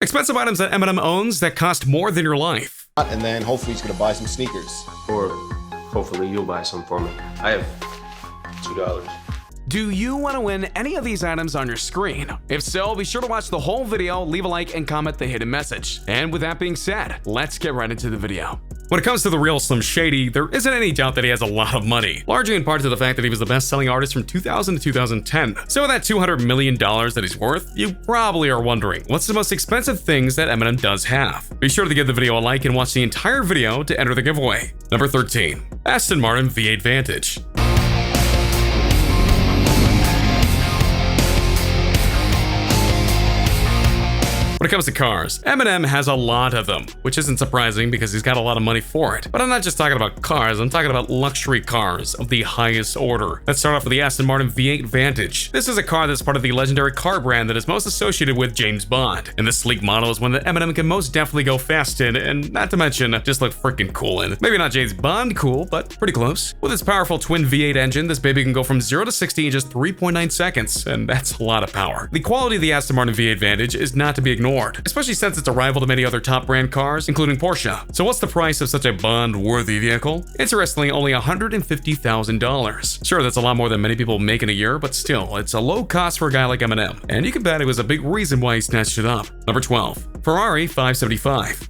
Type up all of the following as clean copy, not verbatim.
Expensive items that Eminem owns that cost more than your life. And then hopefully he's gonna buy some sneakers. Or hopefully you'll buy some for me. I have $2. Do you want to win any of these items on your screen? If so, be sure to watch the whole video, leave a like, and comment the hidden message. And with that being said, let's get right into the video. When it comes to the Real Slim Shady, there isn't any doubt that he has a lot of money, largely in part to the fact that he was the best-selling artist from 2000 to 2010. So with that $200 million that he's worth, you probably are wondering, what's the most expensive things that Eminem does have? Be sure to give the video a like and watch the entire video to enter the giveaway. Number 13. Aston Martin V8 Vantage. When it comes to cars, Eminem has a lot of them, which isn't surprising because he's got a lot of money for it. But I'm not just talking about cars, I'm talking about luxury cars of the highest order. Let's start off with the Aston Martin V8 Vantage. This is a car that's part of the legendary car brand that is most associated with James Bond. And this sleek model is one that Eminem can most definitely go fast in, and not to mention, just look freaking cool in. Maybe not James Bond cool, but pretty close. With its powerful twin V8 engine, this baby can go from 0 to 60 in just 3.9 seconds, and that's a lot of power. The quality of the Aston Martin V8 Vantage is not to be ignored, especially since it's a rival to many other top brand cars, including Porsche. So what's the price of such a Bond-worthy vehicle? Interestingly, only $150,000. Sure, that's a lot more than many people make in a year, but still, it's a low cost for a guy like Eminem, and you can bet it was a big reason why he snatched it up. Number 12. Ferrari 575.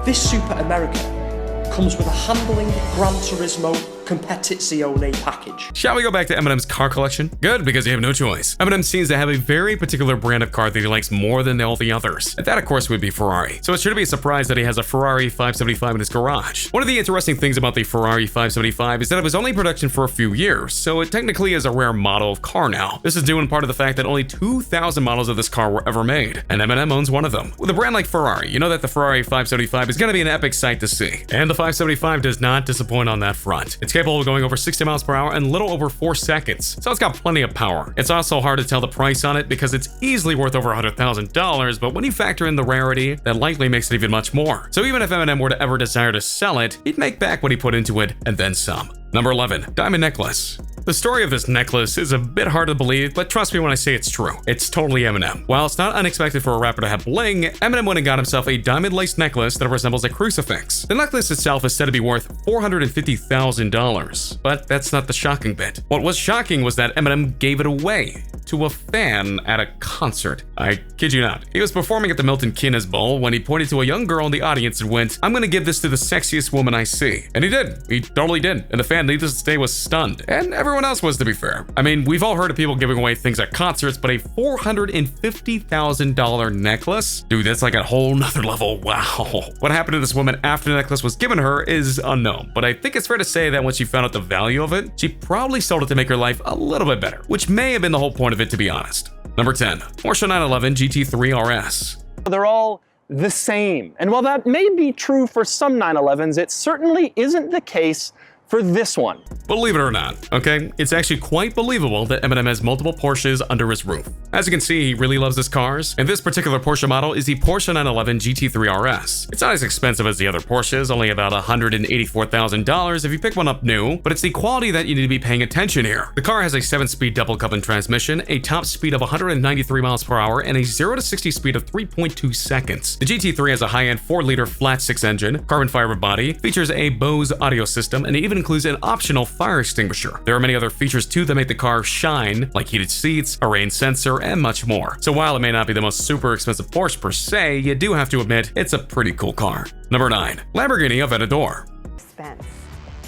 This Super America comes with a handling Gran Turismo Competizione package. Shall we go back to Eminem's car collection? Good, because you have no choice. Eminem seems to have a very particular brand of car that he likes more than all the others. And that, of course, would be Ferrari. So it shouldn't be a surprise that he has a Ferrari 575 in his garage. One of the interesting things about the Ferrari 575 is that it was only in production for a few years, so it technically is a rare model of car now. This is due in part to the fact that only 2,000 models of this car were ever made, and Eminem owns one of them. With a brand like Ferrari, you know that the Ferrari 575 is going to be an epic sight to see. And the 575 does not disappoint on that front. It's capable of going over 60 miles per hour in little over 4 seconds, so it's got plenty of power. It's also hard to tell the price on it because it's easily worth over $100,000, but when you factor in the rarity, that likely makes it even much more. So even if Eminem were to ever desire to sell it, he'd make back what he put into it and then some. Number 11. Diamond necklace. The story of this necklace is a bit hard to believe, but trust me when I say it's true. It's totally Eminem. While it's not unexpected for a rapper to have bling, Eminem went and got himself a diamond-laced necklace that resembles a crucifix. The necklace itself is said to be worth $450,000, but that's not the shocking bit. What was shocking was that Eminem gave it away to a fan at a concert. I kid you not. He was performing at the Milton Keynes Bowl when he pointed to a young girl in the audience and went, "I'm gonna give this to the sexiest woman I see." And he did. He totally did. And the fan, needless to say, was stunned. And everyone else was, to be fair. I mean, we've all heard of people giving away things at concerts, but a $450,000 necklace? Dude, that's like a whole nother level. Wow. What happened to this woman after the necklace was given her is unknown, but I think it's fair to say that when she found out the value of it, she probably sold it to make her life a little bit better, which may have been the whole point of it, to be honest. Number 10. Porsche 911 GT3 RS. They're all the same. And while that may be true for some 911s, it certainly isn't the case for this one. Believe it or not, okay, it's actually quite believable that Eminem has multiple Porsches under his roof. As you can see, he really loves his cars, and this particular Porsche model is the Porsche 911 GT3 RS. It's not as expensive as the other Porsches, only about $184,000 if you pick one up new, but it's the quality that you need to be paying attention here. The car has a 7-speed double-coupled transmission, a top speed of 193 miles per hour, and a 0 to 60 speed of 3.2 seconds. The GT3 has a high-end 4-liter flat-6 engine, carbon fiber body, features a Bose audio system, and even includes an optional fire extinguisher. There are many other features too that make the car shine, like heated seats, a rain sensor, and much more. So while it may not be the most super expensive Porsche per se, you do have to admit it's a pretty cool car. Number 9. Lamborghini Aventador.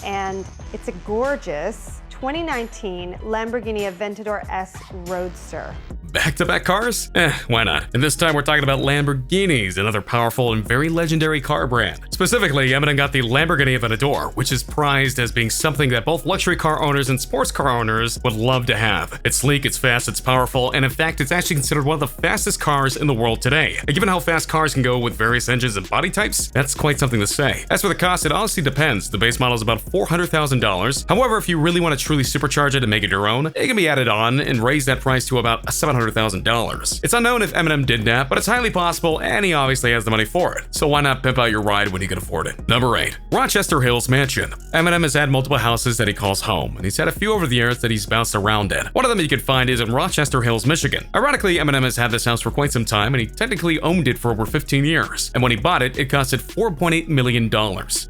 And it's a gorgeous 2019 Lamborghini Aventador S Roadster. Back-to-back cars? Why not? And this time we're talking about Lamborghinis, another powerful and very legendary car brand. Specifically, Eminem got the Lamborghini Aventador, which is prized as being something that both luxury car owners and sports car owners would love to have. It's sleek, it's fast, it's powerful, and in fact, it's actually considered one of the fastest cars in the world today. And given how fast cars can go with various engines and body types, that's quite something to say. As for the cost, it honestly depends. The base model is about $400,000. However, if you really want to truly supercharge it and make it your own, it can be added on and raise that price to about $700,000 $300,000. It's unknown if Eminem did that, but it's highly possible, and he obviously has the money for it. So why not pimp out your ride when you can afford it? Number 8. Rochester Hills Mansion. Eminem has had multiple houses that he calls home, and he's had a few over the years that he's bounced around in. One of them you can find is in Rochester Hills, Michigan. Ironically, Eminem has had this house for quite some time, and he technically owned it for over 15 years. And when he bought it, it costed $4.8 million.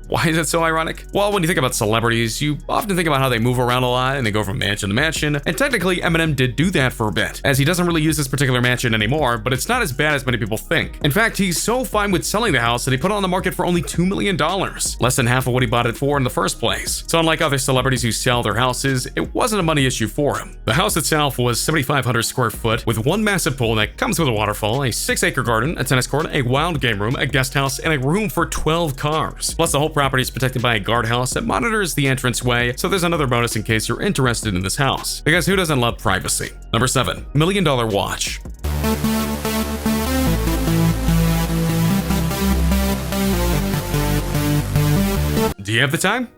Why is it so ironic? Well, when you think about celebrities, you often think about how they move around a lot and they go from mansion to mansion, and technically Eminem did do that for a bit, as he doesn't really use this particular mansion anymore, but it's not as bad as many people think. In fact, he's so fine with selling the house that he put it on the market for only $2 million, less than half of what he bought it for in the first place. So unlike other celebrities who sell their houses, it wasn't a money issue for him. The house itself was 7,500 square foot with one massive pool that comes with a waterfall, a 6-acre garden, a tennis court, a wild game room, a guest house, and a room for 12 cars. Plus, the whole property is protected by a guardhouse that monitors the entranceway, so there's another bonus in case you're interested in this house. Because who doesn't love privacy? Number 7. $1 million watch. Do you have the time?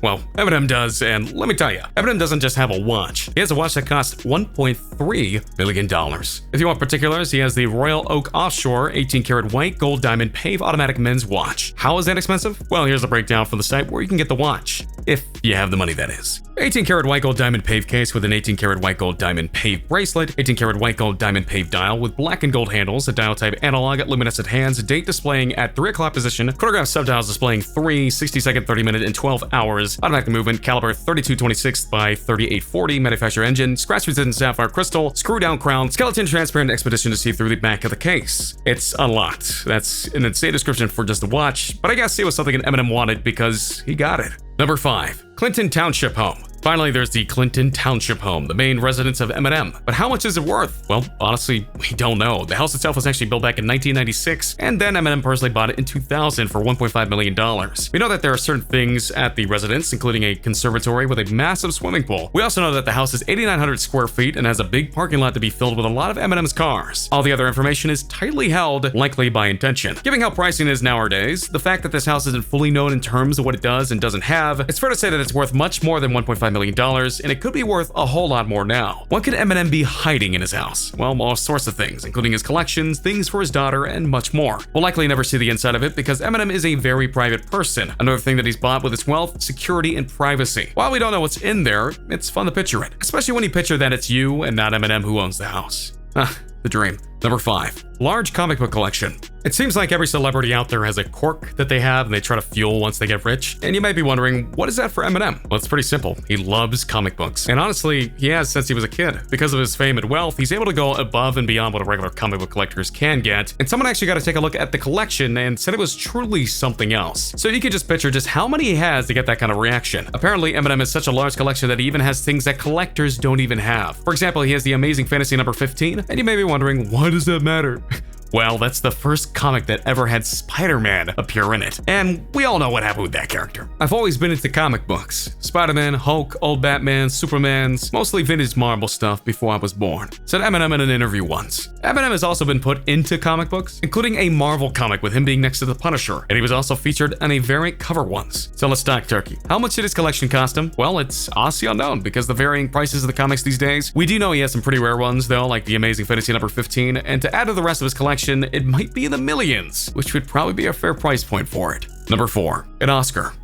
Well, Eminem does, and let me tell you, Eminem doesn't just have a watch. He has a watch that costs $1.3 million. If you want particulars, he has the Royal Oak Offshore 18-karat white gold diamond pave automatic men's watch. How is that expensive? Well, here's a breakdown from the site where you can get the watch. If you have the money, that is. 18-karat white gold diamond pave case with an 18-karat white gold diamond pave bracelet, 18-karat white gold diamond pave dial with black and gold handles, a dial type analog, luminescent hands, date displaying at 3 o'clock position, chronograph subdials displaying 3, 60-second, 30-minute, and 12 hours, automatic movement, caliber 32/26 by 3840, manufacturer engine, scratch-resistant sapphire crystal, screw-down crown, skeleton transparent expedition to see through the back of the case. It's unlocked. That's an insane description for just a watch, but I guess it was something Eminem wanted because he got it. Number 5. Clinton Township Home. Finally, there's the Clinton Township Home, the main residence of Eminem. But how much is it worth? Well, honestly, we don't know. The house itself was actually built back in 1996, and then Eminem personally bought it in 2000 for $1.5 million. We know that there are certain things at the residence, including a conservatory with a massive swimming pool. We also know that the house is 8,900 square feet and has a big parking lot to be filled with a lot of Eminem's cars. All the other information is tightly held, likely by intention. Given how pricing is nowadays, the fact that this house isn't fully known in terms of what it does and doesn't have, it's fair to say that it's worth much more than $1.5 million, and it could be worth a whole lot more now. What could Eminem be hiding in his house? Well, all sorts of things, including his collections, things for his daughter, and much more. We'll likely never see the inside of it because Eminem is a very private person. Another thing that he's bought with his wealth, security and privacy. While we don't know what's in there, it's fun to picture it, especially when you picture that it's you and not Eminem who owns the house. The dream. Number 5. Large comic book collection. It seems like every celebrity out there has a quirk that they have and they try to fuel once they get rich. And you might be wondering, what is that for Eminem? Well, it's pretty simple. He loves comic books. And honestly, he has since he was a kid. Because of his fame and wealth, he's able to go above and beyond what a regular comic book collectors can get. And someone actually got to take a look at the collection and said it was truly something else. So you can just picture just how many he has to get that kind of reaction. Apparently, Eminem has such a large collection that he even has things that collectors don't even have. For example, he has the Amazing Fantasy number 15, and you may be wondering, why does that matter? Well, that's the first comic that ever had Spider-Man appear in it, and we all know what happened with that character. I've always been into comic books. Spider-Man, Hulk, old Batman, Supermans, mostly vintage Marvel stuff before I was born, said Eminem in an interview once. Eminem has also been put into comic books, including a Marvel comic with him being next to the Punisher, and he was also featured on a variant cover once. So let's talk turkey. How much did his collection cost him? Well, it's honestly unknown because the varying prices of the comics these days. We do know he has some pretty rare ones though, like the Amazing Fantasy number 15, and to add to the rest of his collection, it might be in the millions, which would probably be a fair price point for it. Number 4. An Oscar.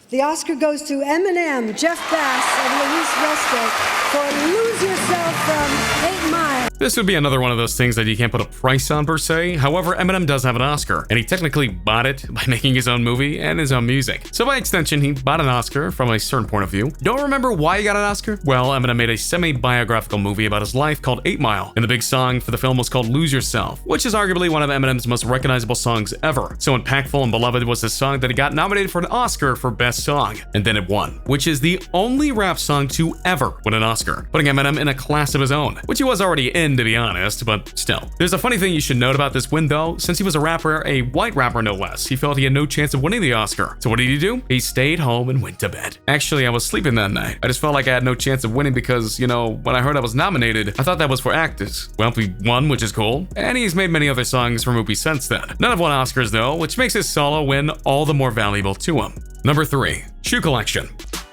The Oscar goes to Eminem, Jeff Bass, and Luis Reste for Lose Yourself from 8 Mile. This would be another one of those things that you can't put a price on per se. However, Eminem does have an Oscar, and he technically bought it by making his own movie and his own music. So by extension, he bought an Oscar from a certain point of view. Don't remember why he got an Oscar? Well, Eminem made a semi-biographical movie about his life called 8 Mile, and the big song for the film was called Lose Yourself, which is arguably one of Eminem's most recognizable songs ever. So impactful and beloved was this song that he got nominated for an Oscar for Best Song, and then it won, which is the only rap song to ever win an Oscar, putting Eminem in a class of his own, which he was already in, to be honest, but still. There's a funny thing you should note about this win though. Since he was a rapper, a white rapper no less, he felt he had no chance of winning the Oscar. So what did he do? He stayed home and went to bed. Actually, I was sleeping that night. I just felt like I had no chance of winning because, you know, when I heard I was nominated, I thought that was for actors. Well, he won, which is cool, and he's made many other songs for movies since then. None have won Oscars though, which makes his solo win all the more valuable to him. Number 3. Shoe collection.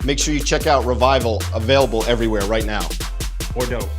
Make sure you check out Revival, available everywhere right now. Or don't.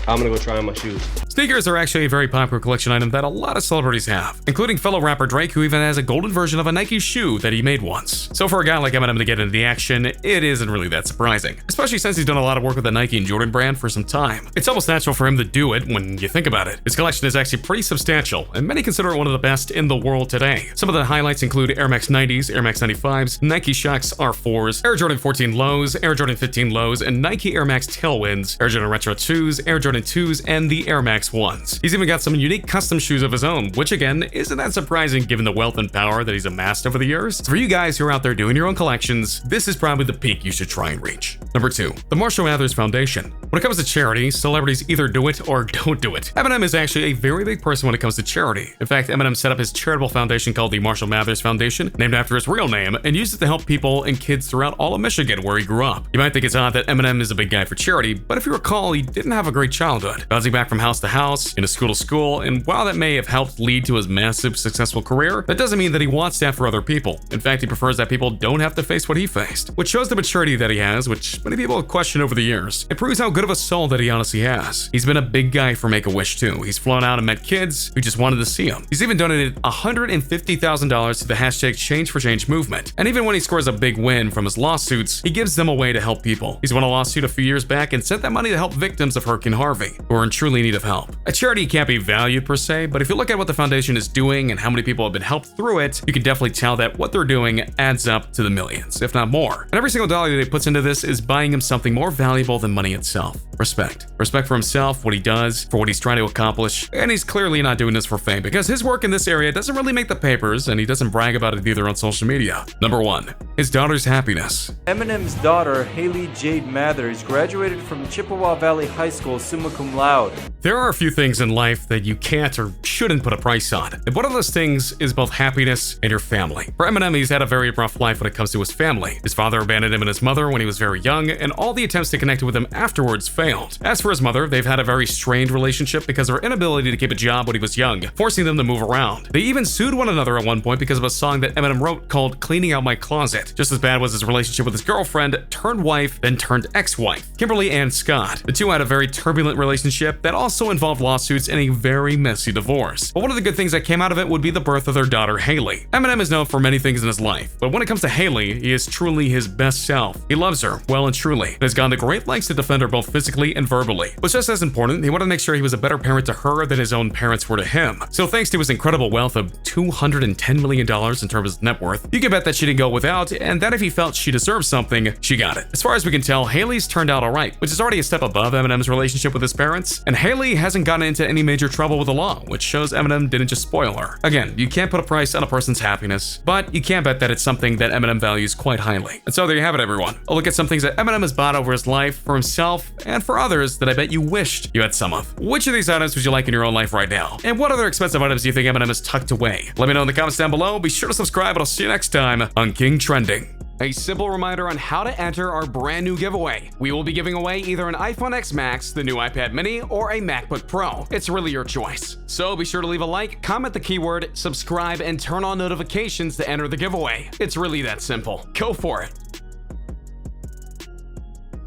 I'm gonna go try on my shoes. Sneakers are actually a very popular collection item that a lot of celebrities have, including fellow rapper Drake, who even has a golden version of a Nike shoe that he made once. So for a guy like Eminem to get into the action, it isn't really that surprising, especially since he's done a lot of work with the Nike and Jordan brand for some time. It's almost natural for him to do it when you think about it. His collection is actually pretty substantial, and many consider it one of the best in the world today. Some of the highlights include Air Max 90s, Air Max 95s, Nike Shox R4s, Air Jordan 14 lows, Air Jordan 15 lows, and Nike Air Max Tailwinds, Air Jordan Retro 2s, Air Jordan 2s, and the Air Max 1s. He's even got some unique custom shoes of his own, which again, isn't that surprising given the wealth and power that he's amassed over the years. For you guys who are out there doing your own collections, this is probably the peak you should try and reach. Number 2, the Marshall Mathers Foundation. When it comes to charity, celebrities either do it or don't do it. Eminem is actually a very big person when it comes to charity. In fact, Eminem set up his charitable foundation called the Marshall Mathers Foundation, named after his real name, and used it to help people and kids throughout all of Michigan where he grew up. You might think it's odd that Eminem is a big guy for charity, but if you recall, he didn't have a great childhood, bouncing back from house to house, into school to school, and while that may have helped lead to his massive successful career, that doesn't mean that he wants that for other people. In fact, he prefers that people don't have to face what he faced, which shows the maturity that he has, which many people have questioned over the years. It proves how good of a soul that he honestly has. He's been a big guy for Make-A-Wish too. He's flown out and met kids who just wanted to see him. He's even donated $150,000 to the hashtag Change for Change movement. And even when he scores a big win from his lawsuits, he gives them away to help people. He's won a lawsuit a few years back and sent that money to help victims of Hurricane Harvey, who are in truly need of help. A charity can't be valued per se, but if you look at what the foundation is doing and how many people have been helped through it, you can definitely tell that what they're doing adds up to the millions, if not more. And every single dollar that he puts into this is buying him something more valuable than money itself. Respect. Respect for himself, what he does, for what he's trying to accomplish, and he's clearly not doing this for fame because his work in this area doesn't really make the papers and he doesn't brag about it either on social media. Number 1, his daughter's happiness. Eminem's daughter, Haley Jade Mathers, graduated from Chippewa Valley High School summa cum laude. There are a few things in life that you can't or shouldn't put a price on, and one of those things is both happiness and your family. For Eminem, he's had a very rough life when it comes to his family. His father abandoned him and his mother when he was very young, and all the attempts to connect with him afterwards failed. As for his mother, they've had a very strained relationship because of her inability to keep a job when he was young, forcing them to move around. They even sued one another at one point because of a song that Eminem wrote called Cleaning Out My Closet. Just as bad was his relationship with his girlfriend, turned wife, then turned ex-wife, Kimberly Ann Scott. The two had a very turbulent relationship that also involved lawsuits and a very messy divorce. But one of the good things that came out of it would be the birth of their daughter, Haley. Eminem is known for many things in his life, but when it comes to Haley, he is truly his best self. He loves her, well and truly, and has gone to great lengths to defend her both physically and verbally. But just as important, he wanted to make sure he was a better parent to her than his own parents were to him. So thanks to his incredible wealth of $210 million in terms of his net worth, you can bet that she didn't go without, and that if he felt she deserved something, she got it. As far as we can tell, Haley's turned out alright, which is already a step above Eminem's relationship with his parents, and Haley hasn't gotten into any major trouble with the law, which shows Eminem didn't just spoil her. Again, you can't put a price on a person's happiness, but you can bet that it's something that Eminem values quite highly. And so there you have it, everyone. A look at some things that Eminem has bought over his life, for himself, and for others that I bet you wished you had some of. Which of these items would you like in your own life right now? And what other expensive items do you think Eminem has tucked away? Let me know in the comments down below. Be sure to subscribe, and I'll see you next time on King Trending. A simple reminder on how to enter our brand new giveaway. We will be giving away either an iPhone X Max, the new iPad mini, or a MacBook Pro. It's really your choice. So be sure to leave a like, comment the keyword, subscribe, and turn on notifications to enter the giveaway. It's really that simple. Go for it.